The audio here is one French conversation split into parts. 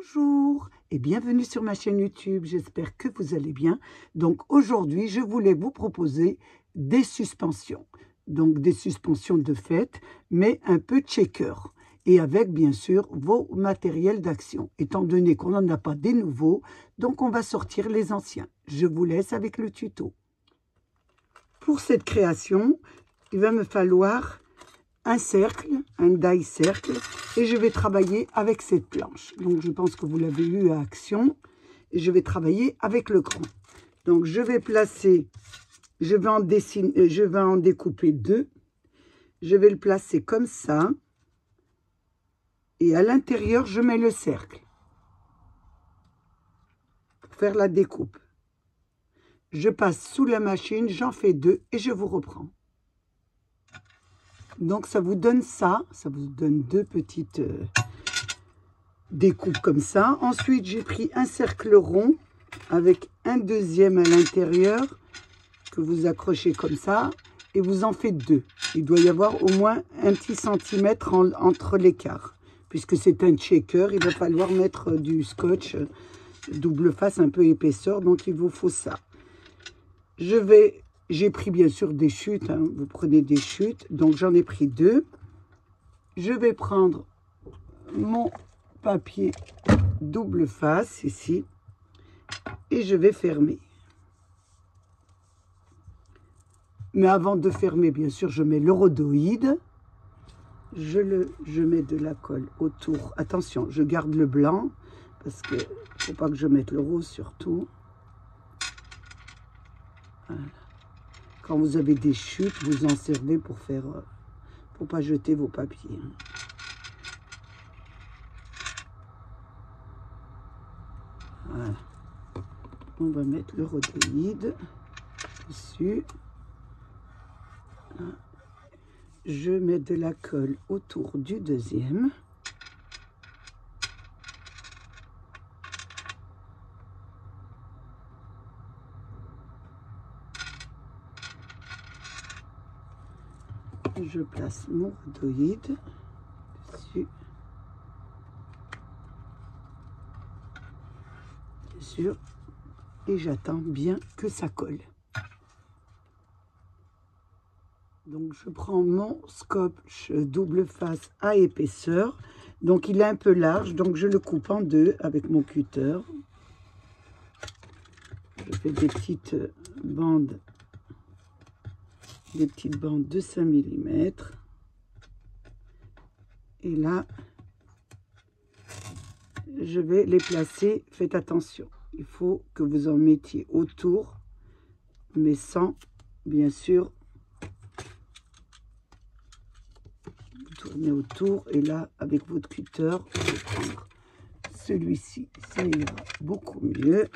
Bonjour et bienvenue sur ma chaîne YouTube, j'espère que vous allez bien. Donc aujourd'hui, je voulais vous proposer des suspensions. Donc des suspensions de fête, mais un peu checker. Et avec bien sûr vos matériels d'action. Étant donné qu'on n'en a pas des nouveaux, donc on va sortir les anciens. Je vous laisse avec le tuto. Pour cette création, il va me falloir un cercle, un die cercle, et je vais travailler avec cette planche. Donc je pense que vous l'avez eu à action, et je vais travailler avec le grand. Donc je vais placer, je vais en découper deux, je vais le placer comme ça, et à l'intérieur je mets le cercle pour faire la découpe. Je passe sous la machine, j'en fais deux et je vous reprends. Donc ça vous donne ça vous donne deux petites découpes comme ça. Ensuite j'ai pris un cercle rond avec un deuxième à l'intérieur que vous accrochez comme ça et vous en faites deux. Il doit y avoir au moins un petit centimètre entre l'écart. Puisque c'est un checker, il va falloir mettre du scotch double face un peu épaisseur, donc il vous faut ça. J'ai pris bien sûr des chutes, hein. Vous prenez des chutes, donc j'en ai pris deux. Je vais prendre mon papier double face ici et je vais fermer. Mais avant de fermer, bien sûr, je mets le rhodoïde. Je mets de la colle autour. Attention, je garde le blanc parce que faut pas que je mette le rose surtout. Voilà. Quand vous avez des chutes, vous en servez pour faire, pour pas jeter vos papiers. Voilà. On va mettre le rhodoïde dessus. Je mets de la colle autour du deuxième. Je place mon rhodoïde dessus. Bien sûr. Et j'attends bien que ça colle. Donc je prends mon scotch double face à épaisseur. Donc il est un peu large, donc je le coupe en deux avec mon cutter. Je fais des petites bandes de 5 mm. Et là, je vais les placer. Faites attention, il faut que vous en mettiez autour, mais sans, bien sûr, tourner autour. Et là, avec votre cutter, je vais prendre celui-ci, ça ira beaucoup mieux.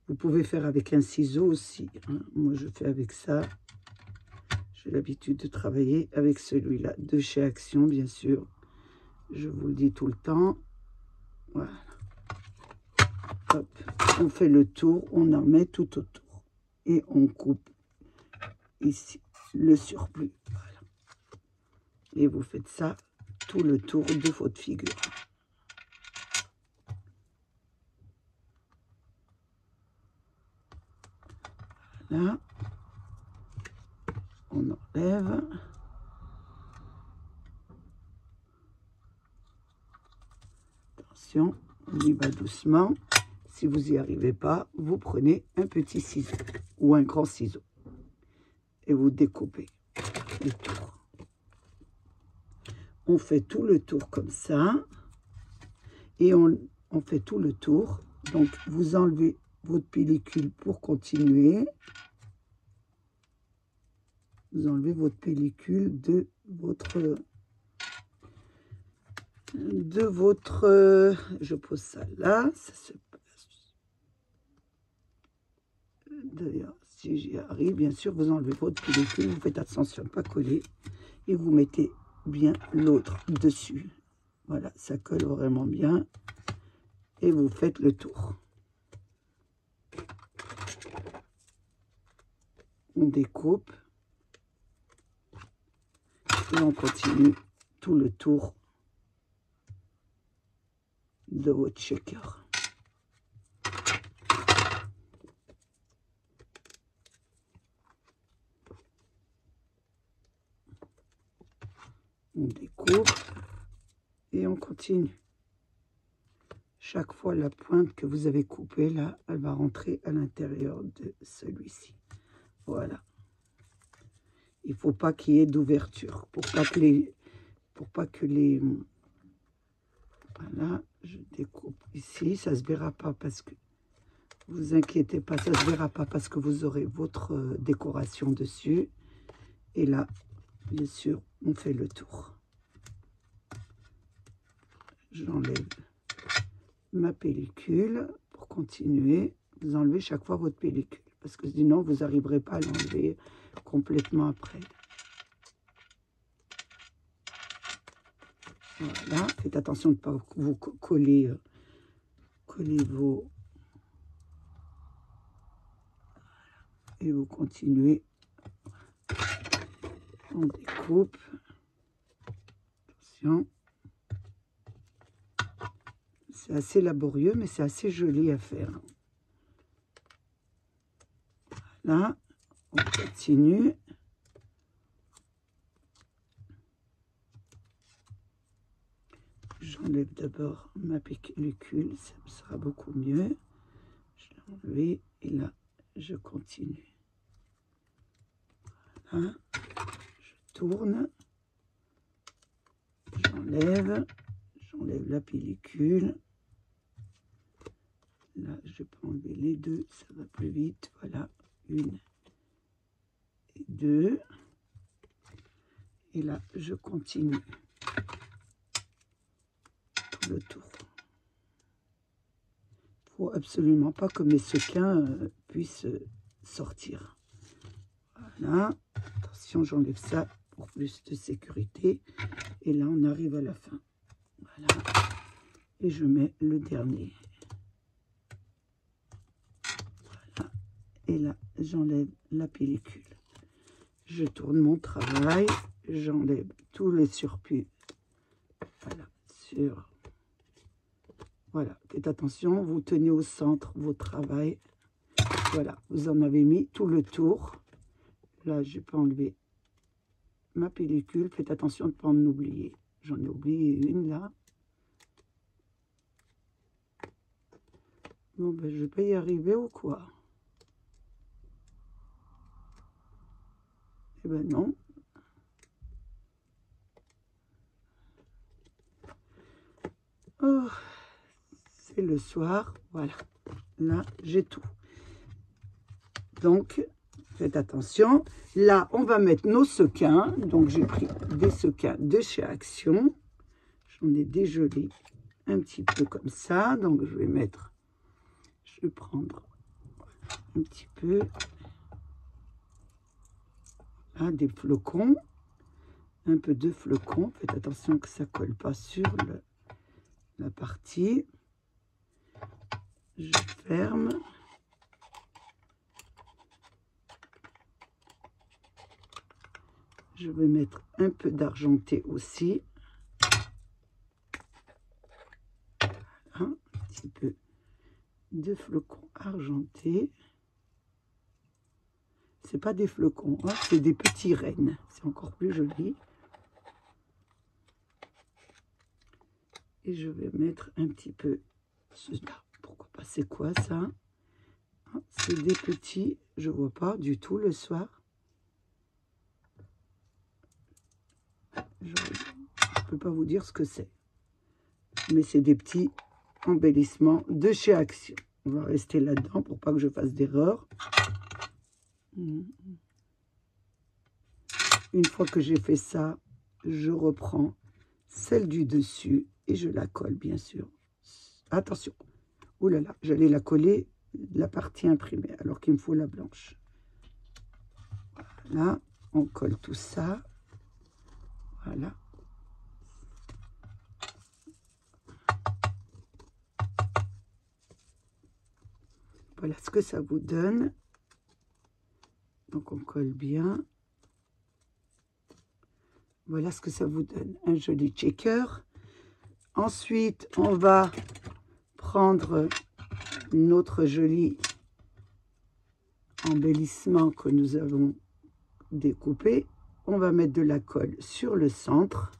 Vous pouvez faire avec un ciseau aussi, hein. Moi, je fais avec ça. J'ai l'habitude de travailler avec celui-là, de chez Action, bien sûr. Je vous le dis tout le temps. Voilà. Hop. On fait le tour, on en met tout autour. Et on coupe ici le surplus. Voilà. Et vous faites ça tout le tour de votre figure. Là, on enlève. Attention, on y va doucement. Si vous n'y arrivez pas, vous prenez un petit ciseau ou un grand ciseau et vous découpez le tour. On fait tout le tour comme ça et on fait tout le tour. Donc, vous enlevez votre pellicule pour continuer. Vous enlevez votre pellicule de votre je pose ça là, ça se passe. D'ailleurs, si j'y arrive, bien sûr, vous enlevez votre pellicule, vous faites attention à ne pas coller et vous mettez bien l'autre dessus. Voilà, ça colle vraiment bien et vous faites le tour. On découpe et on continue tout le tour de votre shaker. On découpe et on continue. Chaque fois, la pointe que vous avez coupée, là, elle va rentrer à l'intérieur de celui-ci. Voilà. Il ne faut pas qu'il y ait d'ouverture. Pour pas que les... Voilà, je découpe ici. Ça ne se verra pas parce que... Vous inquiétez pas, ça ne se verra pas parce que vous aurez votre décoration dessus. Et là, bien sûr, on fait le tour. J'enlève ma pellicule pour continuer. Vous enlevez chaque fois votre pellicule parce que sinon vous n'arriverez pas à l'enlever complètement après. Voilà, faites attention de ne pas vous coller vos... Et vous continuez. On découpe. Attention. C'est assez laborieux, mais c'est assez joli à faire. Là, on continue. J'enlève d'abord ma pellicule, ça sera beaucoup mieux. Je l'ai enlevé et là, je continue. Voilà. Je tourne. J'enlève la pellicule. Là, je peux enlever les deux, ça va plus vite. Voilà, 1 et 2. Et là, je continue tout le tour. Il ne faut absolument pas que mes sequins puissent sortir. Voilà, attention, j'enlève ça pour plus de sécurité. Et là, on arrive à la fin. Voilà, et je mets le dernier. Voilà, et là, j'enlève la pellicule. Je tourne mon travail, j'enlève tous les surplus. Voilà, voilà, faites attention, vous tenez au centre vos travail. Voilà, vous en avez mis tout le tour. Là, je peux enlever ma pellicule. Faites attention de ne pas en oublier. J'en ai oublié une là. Bon, ben, je vais pas y arriver ou quoi? Eh ben non. Oh, c'est le soir. Voilà. Là, j'ai tout. Donc, faites attention. Là, on va mettre nos sequins. Donc, j'ai pris des sequins de chez Action. J'en ai des jolis. Un petit peu comme ça. Donc, je vais prendre un petit peu. Là, des flocons. Un peu de flocons. Faites attention que ça ne colle pas sur la partie. Je ferme. Je vais mettre un peu d'argenté aussi. Voilà, un petit peu de flocons argentés. C'est pas des flocons, hein, c'est des petits rennes. C'est encore plus joli. Et je vais mettre un petit peu cela. Pourquoi pas? C'est quoi ça? C'est des petits, je vois pas du tout le soir. Je ne peux pas vous dire ce que c'est. Mais c'est des petits embellissements de chez Action. On va rester là-dedans pour pas que je fasse d'erreur. Une fois que j'ai fait ça, je reprends celle du dessus et je la colle, bien sûr. Attention. Oh là là, j'allais la coller la partie imprimée, alors qu'il me faut la blanche. Voilà, on colle tout ça. Voilà. Voilà ce que ça vous donne. Donc on colle bien. Voilà ce que ça vous donne. Un joli checker. Ensuite, on va prendre notre joli embellissement que nous avons découpé. On va mettre de la colle sur le centre.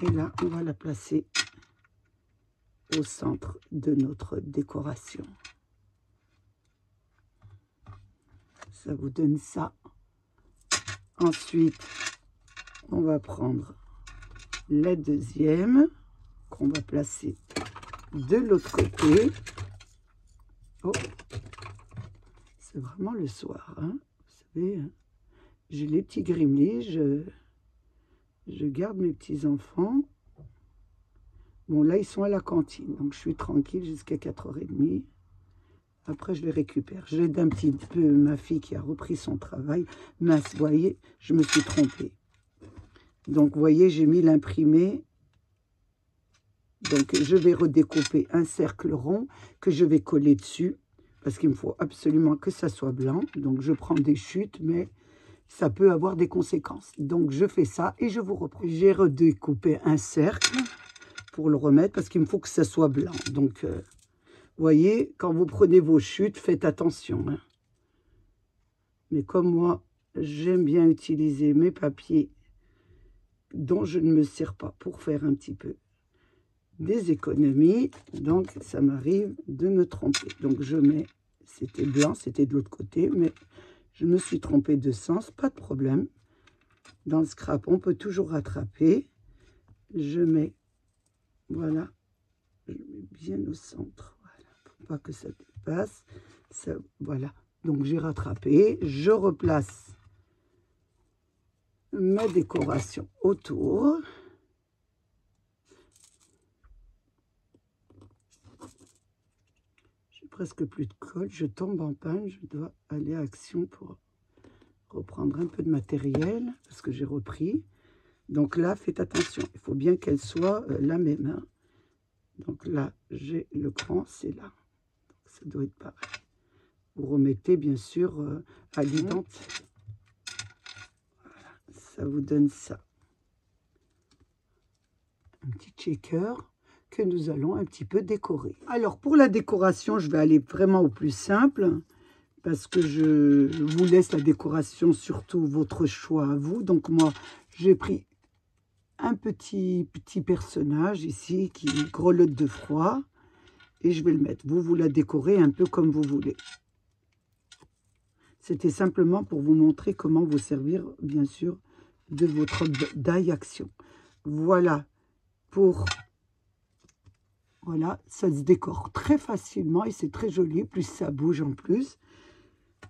Et là, on va la placer au centre de notre décoration. Ça vous donne ça. Ensuite, on va prendre la deuxième qu'on va placer de l'autre côté. Oh, c'est vraiment le soir, hein. Vous savez, hein, j'ai les petits grimlis, je garde mes petits-enfants. Bon, là, ils sont à la cantine, donc je suis tranquille jusqu'à 4h30. Après, je les récupère. J'aide un petit peu ma fille qui a repris son travail. Mince, vous voyez, je me suis trompée. Donc, vous voyez, j'ai mis l'imprimé. Donc, je vais redécouper un cercle rond que je vais coller dessus. Parce qu'il me faut absolument que ça soit blanc. Donc, je prends des chutes, mais ça peut avoir des conséquences. Donc, je fais ça et je vous reprends. J'ai redécoupé un cercle pour le remettre parce qu'il me faut que ça soit blanc. Donc, vous voyez, quand vous prenez vos chutes, faites attention, hein. Mais comme moi, j'aime bien utiliser mes papiers dont je ne me sers pas pour faire un petit peu des économies. Donc, ça m'arrive de me tromper. Donc, je mets, c'était blanc, c'était de l'autre côté, mais je me suis trompée de sens, pas de problème. Dans le scrap, on peut toujours rattraper. Je mets, voilà, je mets bien au centre. Pas que ça dépasse, ça, voilà. Donc j'ai rattrapé, je replace ma décoration autour. J'ai presque plus de colle, je tombe en panne, je dois aller à Action pour reprendre un peu de matériel parce que j'ai repris. Donc là, faites attention, il faut bien qu'elle soit la même, hein. Donc là, j'ai le cran, c'est là. Donc ça doit être pareil. Vous remettez bien sûr à l'identique. Voilà, ça vous donne ça. Un petit checker que nous allons un petit peu décorer. Alors pour la décoration, je vais aller vraiment au plus simple parce que je vous laisse la décoration, surtout votre choix à vous. Donc moi, j'ai pris un petit personnage ici qui grelotte de froid et je vais le mettre. Vous la décorez un peu comme vous voulez. C'était simplement pour vous montrer comment vous servir, bien sûr, de votre die Action. Voilà pour... Voilà, ça se décore très facilement et c'est très joli, plus ça bouge en plus.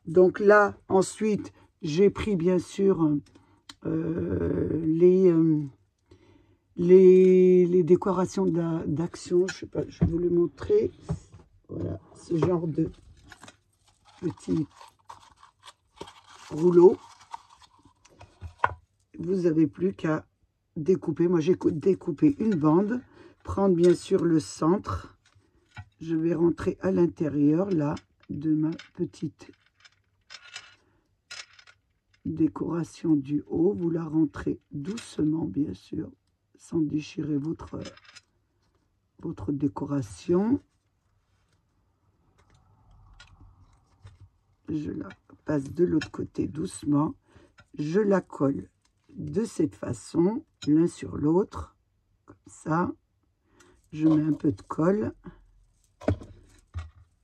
Donc là, ensuite, j'ai pris bien sûr les décorations d'Action. Je sais pas, je vais vous les montrer. Voilà, ce genre de petits rouleaux. Vous n'avez plus qu'à découper. Moi, j'ai découpé une bande. Prendre bien sûr le centre. Je vais rentrer à l'intérieur là de ma petite décoration du haut. Vous la rentrez doucement bien sûr, sans déchirer votre décoration. Je la passe de l'autre côté doucement. Je la colle de cette façon, l'un sur l'autre, comme ça. Je mets un peu de colle.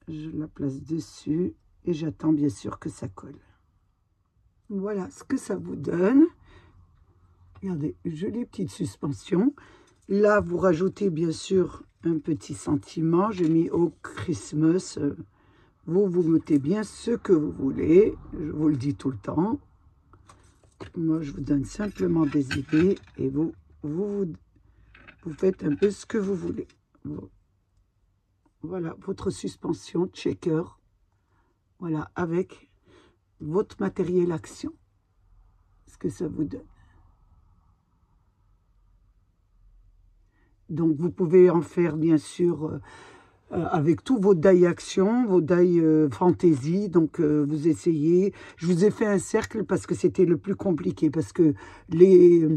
Je la place dessus et j'attends bien sûr que ça colle. Voilà ce que ça vous donne. Regardez, jolie petite suspension. Là, vous rajoutez bien sûr un petit sentiment. J'ai mis au Christmas. Vous mettez bien ce que vous voulez. Je vous le dis tout le temps. Moi, je vous donne simplement des idées et vous faites un peu ce que vous voulez. Voilà, votre suspension checker. Voilà, avec votre matériel Action. Ce que ça vous donne. Donc, vous pouvez en faire, bien sûr, avec tous vos die action, vos die fantasy. Donc, vous essayez. Je vous ai fait un cercle parce que c'était le plus compliqué. Parce que les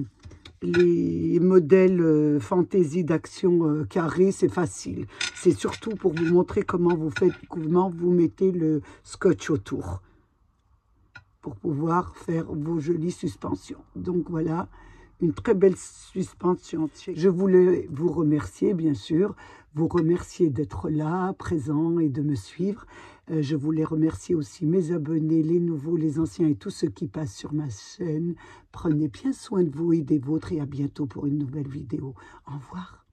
modèles fantasy d'action carré, c'est facile. C'est surtout pour vous montrer comment vous mettez le scotch autour. Pour pouvoir faire vos jolies suspensions. Donc, voilà. Une très belle suspension. Je voulais vous remercier, bien sûr, vous remercier d'être là, présent et de me suivre. Je voulais remercier aussi mes abonnés, les nouveaux, les anciens et tous ceux qui passent sur ma chaîne. Prenez bien soin de vous et des vôtres et à bientôt pour une nouvelle vidéo. Au revoir.